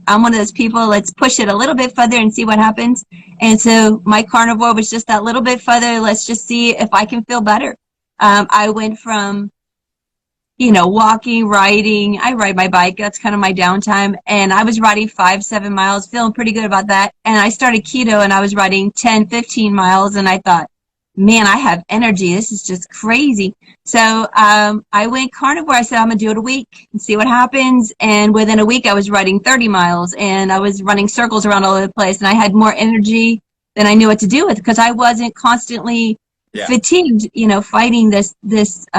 I'm one of those people, let's push it a little bit further and see what happens. And so my carnivore was just that little bit further. Let's just see if I can feel better. I went from, walking, riding. I ride my bike. That's kind of my downtime. And I was riding 5-7 miles, feeling pretty good about that. And I started keto and I was riding 10-15 miles. And I thought, man, I have energy. This is just crazy. So I went carnivore. I said, I'm going to do it a week and see what happens. And within a week, I was riding 30 miles and I was running circles around all over the place. And I had more energy than I knew what to do with because I wasn't constantly fatigued, fighting this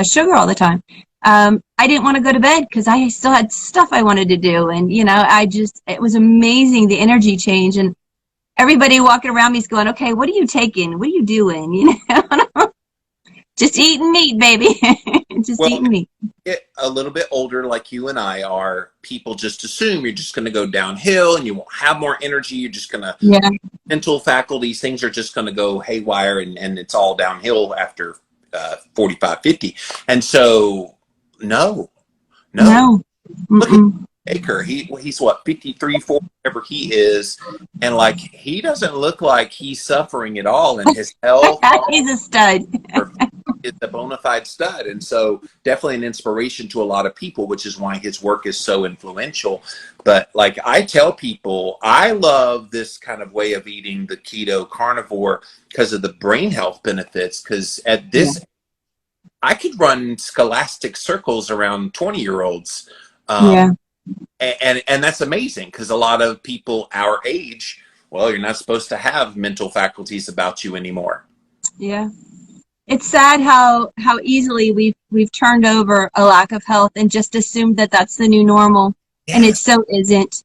sugar all the time. I didn't want to go to bed because I still had stuff I wanted to do. And, it was amazing, the energy change. And everybody walking around me is going, okay, what are you taking? What are you doing? Just eating meat, baby. Eating meat. Get a little bit older, like you and I are, people just assume you're just going to go downhill and you won't have more energy. You're just going to, mental faculties, things are just going to go haywire and it's all downhill after 45, 50. And so, no. Look at Baker. He's what, 53, 4, whatever he is. And like, he doesn't look like he's suffering at all in his health. He's a stud. Is a bona fide stud. And so definitely an inspiration to a lot of people, which is why his work is so influential. But like I tell people, I love this kind of way of eating, the keto carnivore, because of the brain health benefits. Because at this, I could run scholastic circles around 20-year-olds. And that's amazing because a lot of people our age, well, you're not supposed to have mental faculties about you anymore. Yeah. It's sad how easily we've turned over a lack of health and just assumed that that's the new normal. Yeah. And it so isn't,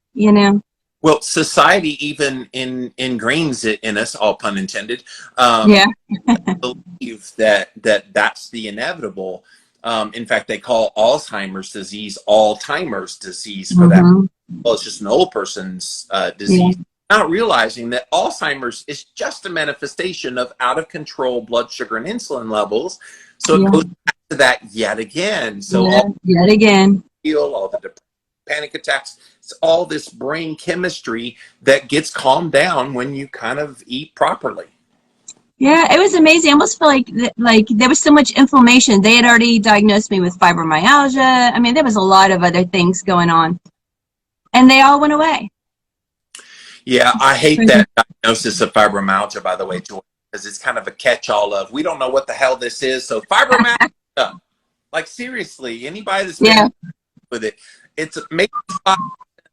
Well, society even ingrains it in us, all pun intended. Believe that's the inevitable. In fact, they call Alzheimer's disease all-timers disease for that. Well, it's just an old person's disease. Yeah. Not realizing that Alzheimer's is just a manifestation of out-of-control blood sugar and insulin levels. So it goes back to that yet again. So all the panic attacks, it's all this brain chemistry that gets calmed down when you kind of eat properly. Yeah, it was amazing. I almost feel like there was so much inflammation. They had already diagnosed me with fibromyalgia. I mean, there was a lot of other things going on. And they all went away. Yeah, I hate that diagnosis of fibromyalgia, by the way, Joy, because it's kind of a catch-all of, we don't know what the hell this is, so fibromyalgia. Like, seriously, anybody that's been with it, it's maybe 5% of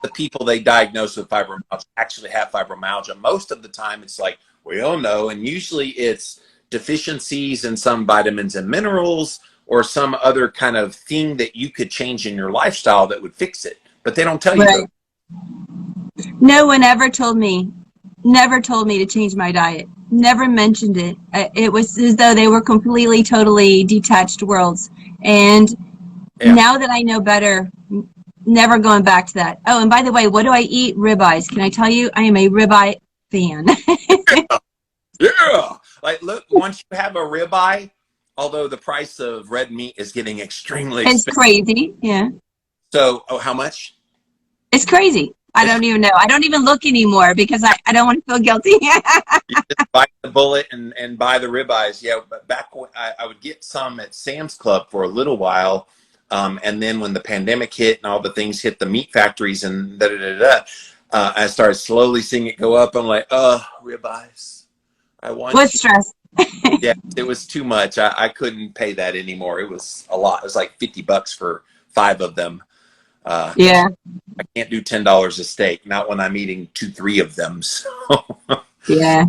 the people they diagnose with fibromyalgia actually have fibromyalgia. Most of the time, it's like, we all know, and usually it's deficiencies in some vitamins and minerals or some other kind of thing that you could change in your lifestyle that would fix it. But they don't tell you. No one ever told me to change my diet. Never mentioned it. It was as though they were completely, totally detached worlds. And now that I know better, never going back to that. Oh, and by the way, what do I eat? Ribeyes. Can I tell you? I am a ribeye fan. Yeah. Like, look, once you have a ribeye, although the price of red meat is getting extremely expensive. It's crazy. Yeah. So, how much? It's crazy. I don't even know. I don't even look anymore because I don't want to feel guilty. You just bite the bullet and buy the ribeyes. Yeah, but back when I would get some at Sam's Club for a little while. And then when the pandemic hit and all the things hit the meat factories and I started slowly seeing it go up. I'm like, ribeyes. What stress? Yeah, it was too much. I couldn't pay that anymore. It was a lot. It was like $50 for 5 of them. Yeah. I can't do $10 a steak, not when I'm eating 2-3 of them. So. Yeah.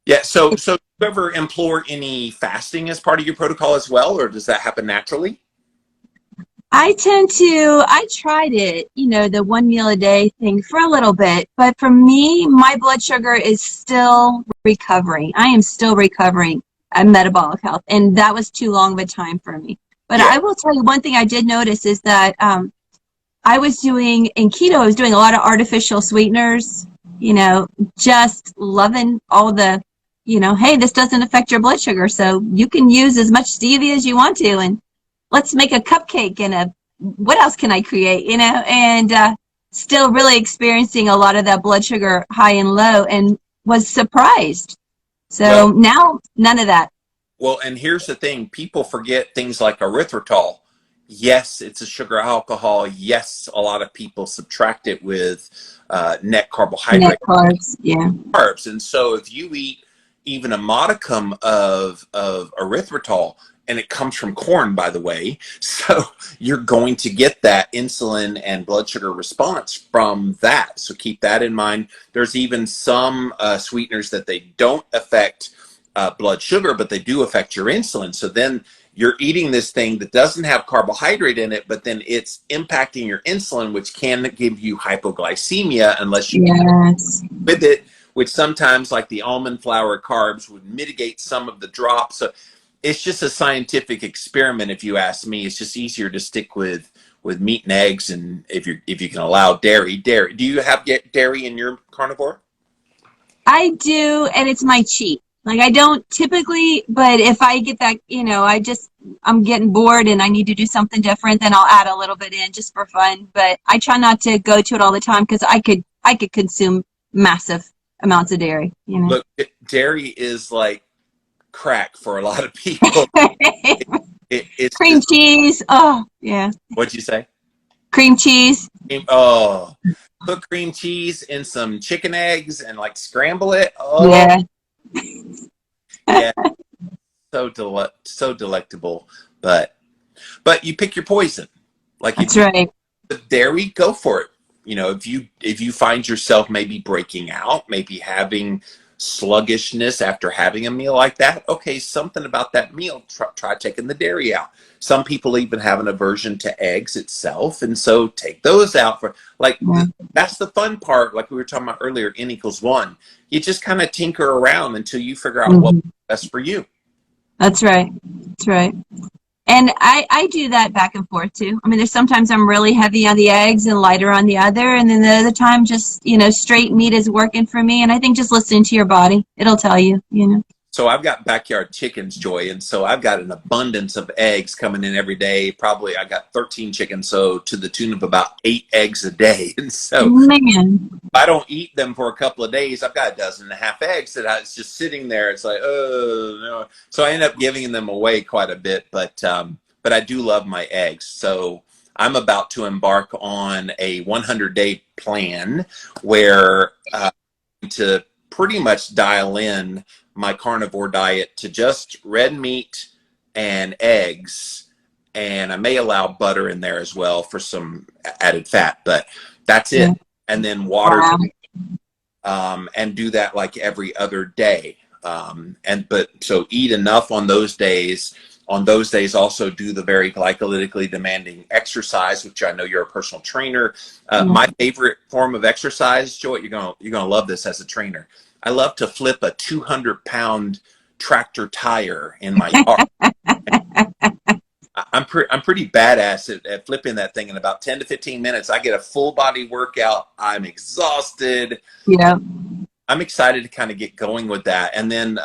Yeah. So do you ever implore any fasting as part of your protocol as well, or does that happen naturally? I tried it, the 1 meal a day thing for a little bit, but for me, my blood sugar is still recovering. I am still recovering at metabolic health, and that was too long of a time for me. But I will tell you one thing I did notice is that I was doing, in keto, I was doing a lot of artificial sweeteners, just loving all the, hey, this doesn't affect your blood sugar, so you can use as much stevia as you want to, and let's make a cupcake and what else can I create, and still really experiencing a lot of that blood sugar high and low, and was surprised. So now none of that. Well, and here's the thing. People forget things like erythritol. Yes, it's a sugar alcohol. Yes, a lot of people subtract it with net carbohydrate. Net carbs, yeah. Carbs. And so if you eat even a modicum of erythritol, and it comes from corn, by the way, so you're going to get that insulin and blood sugar response from that. So keep that in mind. There's even some sweeteners that they don't affect blood sugar, but they do affect your insulin. So then you're eating this thing that doesn't have carbohydrate in it, but then it's impacting your insulin, which can give you hypoglycemia unless you with it, which sometimes, like the almond flour carbs, would mitigate some of the drop. So it's just a scientific experiment, if you ask me. It's just easier to stick with meat and eggs, and if you can allow dairy. Do you have dairy in your carnivore? I do, and it's my cheat. Like, I don't typically, but if I get that, I'm getting bored and I need to do something different, then I'll add a little bit in just for fun. But I try not to go to it all the time, because I could consume massive amounts of dairy. Look, dairy is like crack for a lot of people. It's cream cheese. Oh, yeah. What'd you say? Cream cheese. Oh, put cream cheese in some chicken eggs and like scramble it. Oh, yeah. Yeah, so delectable, but you pick your poison. Like, that's right. Dairy, go for it. If you find yourself maybe breaking out, maybe having sluggishness after having a meal like that, okay, something about that meal, try taking the dairy out. Some people even have an aversion to eggs itself, and so take those out for that's the fun part. Like we were talking about earlier, N=1. You just kind of tinker around until you figure out what's best for you. That's right. That's right. And I do that back and forth too. I mean, there's sometimes I'm really heavy on the eggs and lighter on the other, and then the other time just, straight meat is working for me. And I think just listening to your body, it'll tell you, So I've got backyard chickens, Joy, and so I've got an abundance of eggs coming in every day. Probably I got 13 chickens, so to the tune of about 8 eggs a day. And so man, if I don't eat them for a couple of days, I've got 12.5 eggs that it's just sitting there. It's like, oh no. So I end up giving them away quite a bit, but I do love my eggs. So I'm about to embark on a 100-day plan where to pretty much dial in my carnivore diet to just red meat and eggs, and I may allow butter in there as well for some added fat, but that's it. And then water. And do that like every other day. So eat enough on those days. On those days, also do the very glycolytically demanding exercise, which I know you're a personal trainer. My favorite form of exercise, Joy, you're gonna love this as a trainer. I love to flip a 200-pound tractor tire in my yard. I'm pretty badass at flipping that thing in about 10 to 15 minutes. I get a full body workout. I'm exhausted. Yeah. I'm excited to kind of get going with that. And then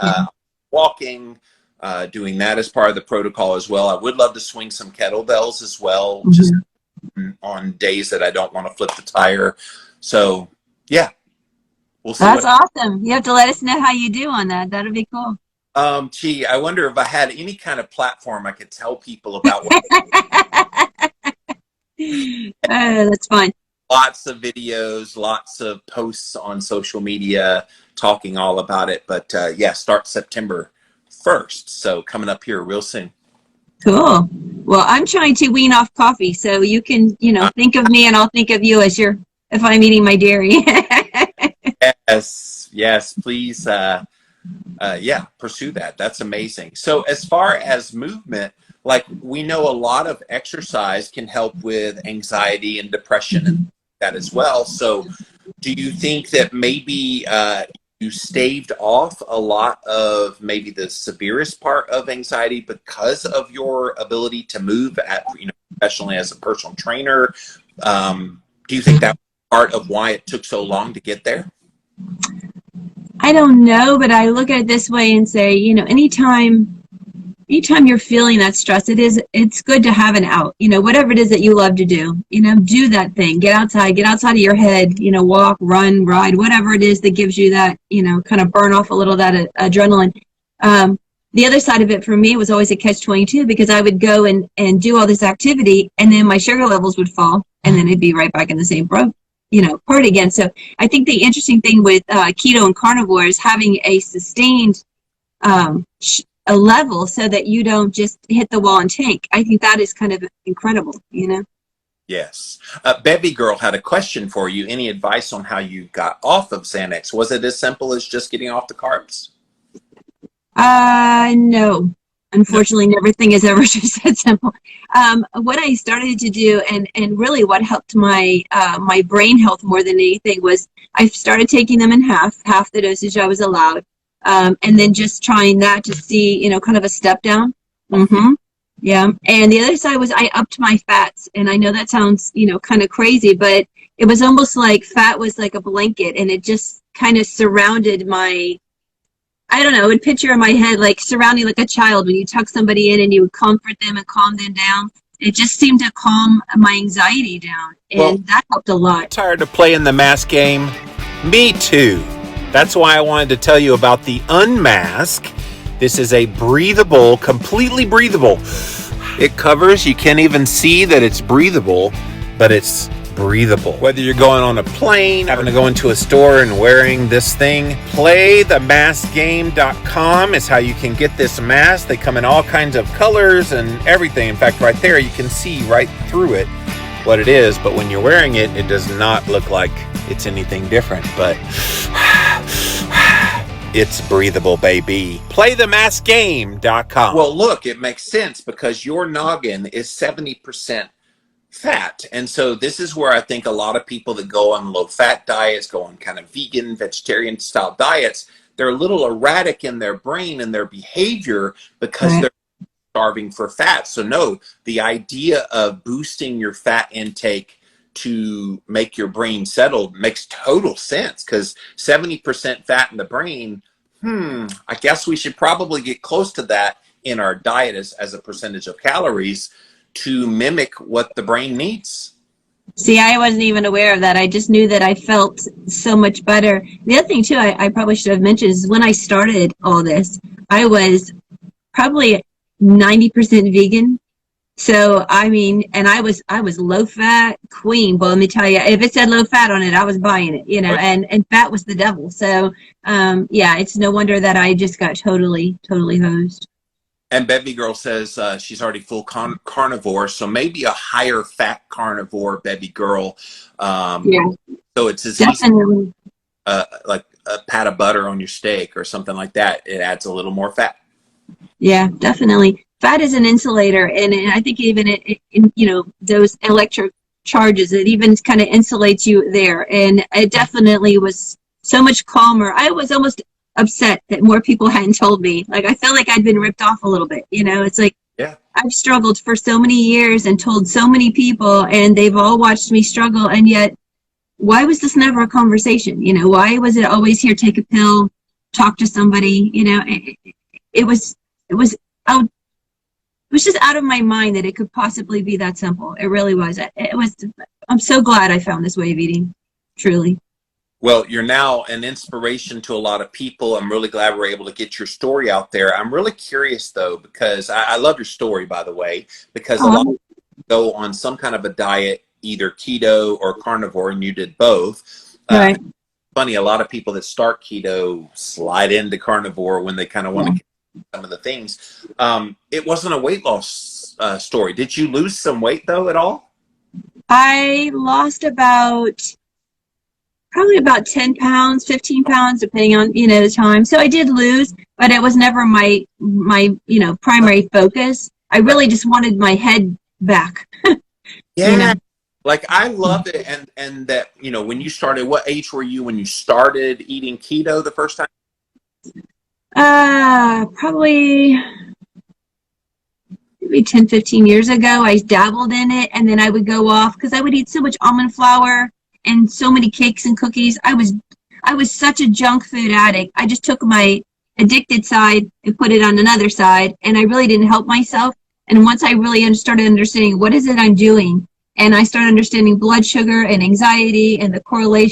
walking, doing that as part of the protocol as well. I would love to swing some kettlebells as well, just on days that I don't want to flip the tire. So, yeah. We'll see. That's awesome. You have to let us know how you do on that. That'll be cool. Gee, I wonder if I had any kind of platform I could tell people about what that's fun. Lots of videos, lots of posts on social media talking all about it. But start September 1st. So coming up here real soon. Cool. Well, I'm trying to wean off coffee, so you can, think of me and I'll think of you if I'm eating my dairy. Yes, please. Pursue that. That's amazing. So as far as movement, like we know a lot of exercise can help with anxiety and depression and that as well. So do you think that maybe you staved off a lot of maybe the severest part of anxiety because of your ability to move professionally as a personal trainer? Do you think that was part of why it took so long to get there? I don't know, but I look at it this way and say, anytime anytime you're feeling that stress, it's good to have an out, whatever it is that you love to do, do that thing, get outside of your head, walk, run, ride, whatever it is that gives you that, kind of burn off a little of that adrenaline. The other side of it for me was always a catch-22, because I would go and do all this activity, and then my sugar levels would fall, and then it'd be right back in the same part again. So I think the interesting thing with keto and carnivore is having a sustained a level, so that you don't just hit the wall and tank. I think that is kind of incredible, Yes. Bevy Girl had a question for you. Any advice on how you got off of Xanax? Was it as simple as just getting off the carbs? No. Unfortunately, everything is ever just that simple. What I started to do, and really what helped my my brain health more than anything, was I started taking them in half the dosage I was allowed, and then just trying that to see, kind of a step down. Yeah. And the other side was I upped my fats, and I know that sounds, kind of crazy, but it was almost like fat was like a blanket, and it just kind of surrounded my, I don't know, I would picture in my head like surrounding like a child when you tuck somebody in and you would comfort them and calm them down. It just seemed to calm my anxiety down, and that helped a lot. Tired of playing the mask game? Me too. That's why I wanted to tell you about the Unmask. This is a breathable, completely breathable. It covers, you can't even see that it's breathable, but it's breathable. Whether you're going on a plane, having to go into a store and wearing this thing, playthemaskgame.com is how you can get this mask. They come in all kinds of colors and everything. In fact, right there, you can see right through it what it is, but when you're wearing it, it does not look like it's anything different, but it's breathable, baby. Playthemaskgame.com. Well, look, it makes sense, because your noggin is 70% fat. And so this is where I think a lot of people that go on low fat diets, go on kind of vegan, vegetarian style diets, they're a little erratic in their brain and their behavior, because they're starving for fat. So no, the idea of boosting your fat intake to make your brain settled makes total sense, because 70% fat in the brain, I guess we should probably get close to that in our diet as a percentage of calories to mimic what the brain needs. See, I wasn't even aware of that. I just knew that I felt so much better. The other thing too, I probably should have mentioned, is when I started all this, I was probably 90% vegan. So, I mean, and I was low fat queen, but let me tell you, if it said low fat on it, I was buying it, and fat was the devil. So, yeah, it's no wonder that I just got totally hosed. And Bevy Girl says she's already full carnivore, so maybe a higher fat carnivore, Bevy Girl. Yeah. So it's as Definitely. easy like a pat of butter on your steak or something like that. It adds a little more fat. Yeah, definitely. Fat is an insulator, and I think even those electric charges, it even kind of insulates you there. And it definitely was so much calmer. I was almost upset that more people hadn't told me. Like, I felt like I'd been ripped off a little bit. It's like, I've struggled for so many years and told so many people, and they've all watched me struggle. And yet, why was this never a conversation? Why was it always here, take a pill, talk to somebody? It was just out of my mind that it could possibly be that simple. It really was. I'm so glad I found this way of eating, truly. Well, you're now an inspiration to a lot of people. I'm really glad we're able to get your story out there. I'm really curious, though, because I love your story, by the way, because a lot of people go on some kind of a diet, either keto or carnivore, and you did both. Right. Funny, a lot of people that start keto slide into carnivore when they kind of want to get some of the things. It wasn't a weight loss story. Did you lose some weight, though, at all? I lost probably about 10 pounds, 15 pounds, depending on, the time. So I did lose, but it was never my primary focus. I really just wanted my head back. Yeah. Like, I love it. And that, when you started, what age were you when you started eating keto the first time? Probably maybe 10, 15 years ago. I dabbled in it, and then I would go off because I would eat so much almond flour and so many cakes and cookies. I was such a junk food addict. I just took my addicted side and put it on another side, and I really didn't help myself. And once I really started understanding what is it I'm doing, and I started understanding blood sugar and anxiety and the correlation